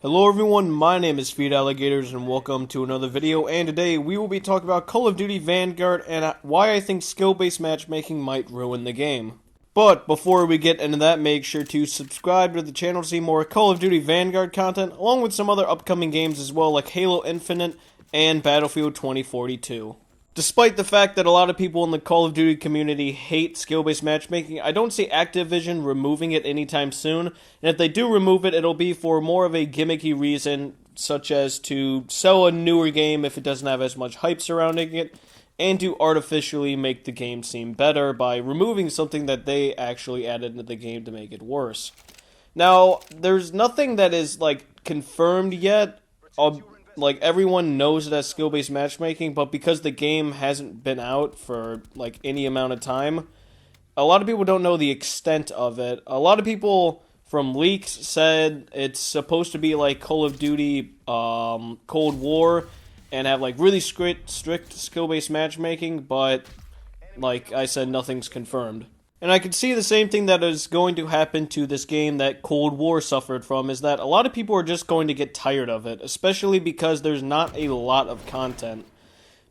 Hello everyone, my name is Feed Alligators and welcome to another video, and today we will be talking about Call of Duty Vanguard and why I think skill-based matchmaking might ruin the game. But before we get into that, make sure to subscribe to the channel to see more Call of Duty Vanguard content, along with some other upcoming games as well, like Halo Infinite and Battlefield 2042. Despite the fact that a lot of people in the Call of Duty community hate skill-based matchmaking, I don't see Activision removing it anytime soon, and if they do remove it, it'll be for more of a gimmicky reason, such as to sell a newer game if it doesn't have as much hype surrounding it, and to artificially make the game seem better by removing something that they actually added into the game to make it worse. Now, there's nothing that is, confirmed yet. Everyone knows it as skill-based matchmaking, but because the game hasn't been out for, any amount of time, a lot of people don't know the extent of it. A lot of people from leaks said it's supposed to be like Call of Duty Cold War and have, really strict skill-based matchmaking, but, like I said, nothing's confirmed. And I can see the same thing that is going to happen to this game that Cold War suffered from, is that a lot of people are just going to get tired of it, especially because there's not a lot of content.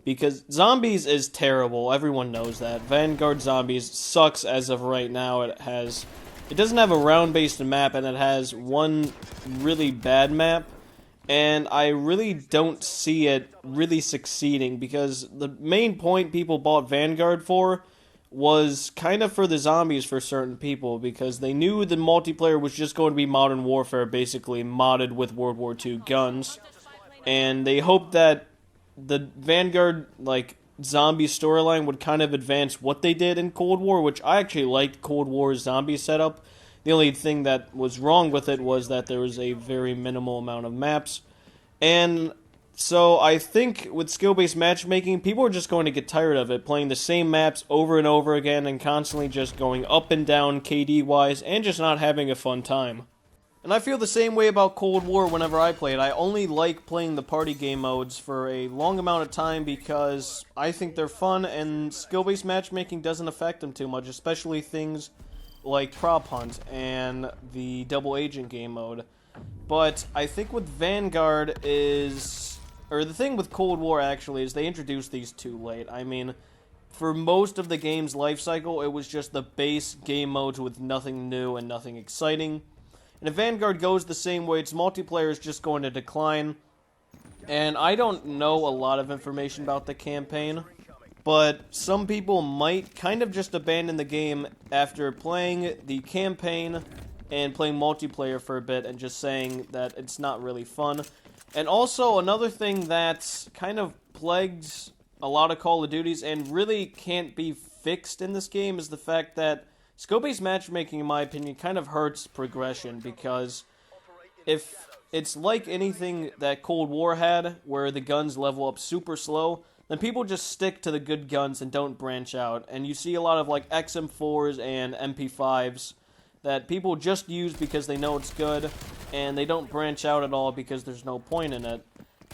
Because Zombies is terrible, everyone knows that. Vanguard Zombies sucks as of right now. It doesn't have a round-based map, and it has one really bad map. And I really don't see it really succeeding, because the main point people bought Vanguard for was kind of for the zombies for certain people, because they knew the multiplayer was just going to be Modern Warfare, basically modded with World War II guns, and they hoped that the Vanguard, zombie storyline would kind of advance what they did in Cold War, which I actually liked Cold War's zombie setup. The only thing that was wrong with it was that there was a very minimal amount of maps, and so I think with skill-based matchmaking, people are just going to get tired of it, playing the same maps over and over again and constantly just going up and down KD-wise and just not having a fun time. And I feel the same way about Cold War whenever I play it. I only like playing the party game modes for a long amount of time because I think they're fun, and skill-based matchmaking doesn't affect them too much, especially things like Prop Hunt and the Double Agent game mode. But I think with Vanguard the thing with Cold War, actually, is they introduced these too late. I mean, for most of the game's life cycle, it was just the base game modes with nothing new and nothing exciting. And if Vanguard goes the same way, its multiplayer is just going to decline. And I don't know a lot of information about the campaign, but some people might kind of just abandon the game after playing the campaign and playing multiplayer for a bit and just saying that it's not really fun. And also, another thing that kind of plagues a lot of Call of Duties and really can't be fixed in this game is the fact that skill-based matchmaking, in my opinion, kind of hurts progression, because if it's like anything that Cold War had, where the guns level up super slow, then people just stick to the good guns and don't branch out. And you see a lot of XM4s and MP5s that people just use because they know it's good, and they don't branch out at all because there's no point in it.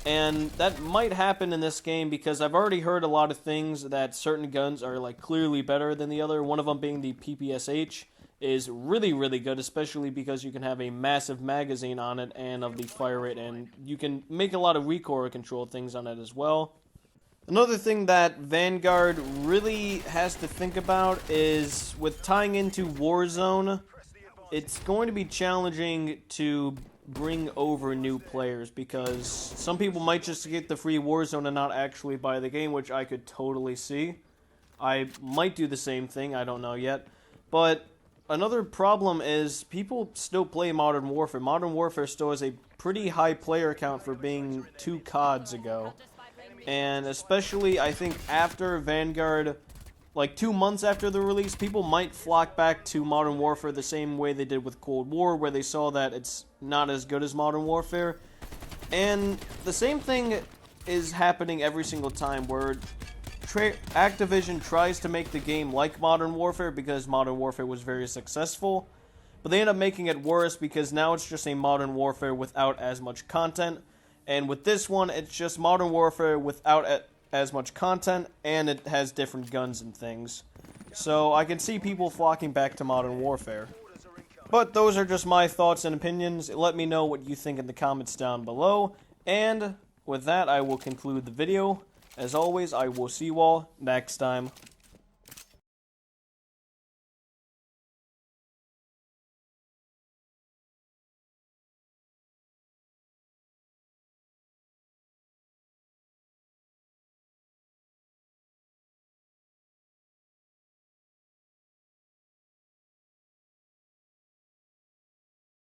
And that might happen in this game because I've already heard a lot of things that certain guns are clearly better than the other. One of them being the PPSH is really, really good, especially because you can have a massive magazine on it and of the fire rate, and you can make a lot of recoil control things on it as well. Another thing that Vanguard really has to think about is, with tying into Warzone, it's going to be challenging to bring over new players, because some people might just get the free Warzone and not actually buy the game, which I could totally see. I might do the same thing, I don't know yet. But another problem is people still play Modern Warfare. Modern Warfare still has a pretty high player count for being 2 CODs ago. And especially, I think, after Vanguard, 2 months after the release, people might flock back to Modern Warfare the same way they did with Cold War, where they saw that it's not as good as Modern Warfare. And the same thing is happening every single time, where Activision tries to make the game like Modern Warfare because Modern Warfare was very successful, but they end up making it worse because now it's just a Modern Warfare without as much content. And with this one, it's just Modern Warfare without as much content, and it has different guns and things. So I can see people flocking back to Modern Warfare. But those are just my thoughts and opinions. Let me know what you think in the comments down below. And with that, I will conclude the video. As always, I will see you all next time.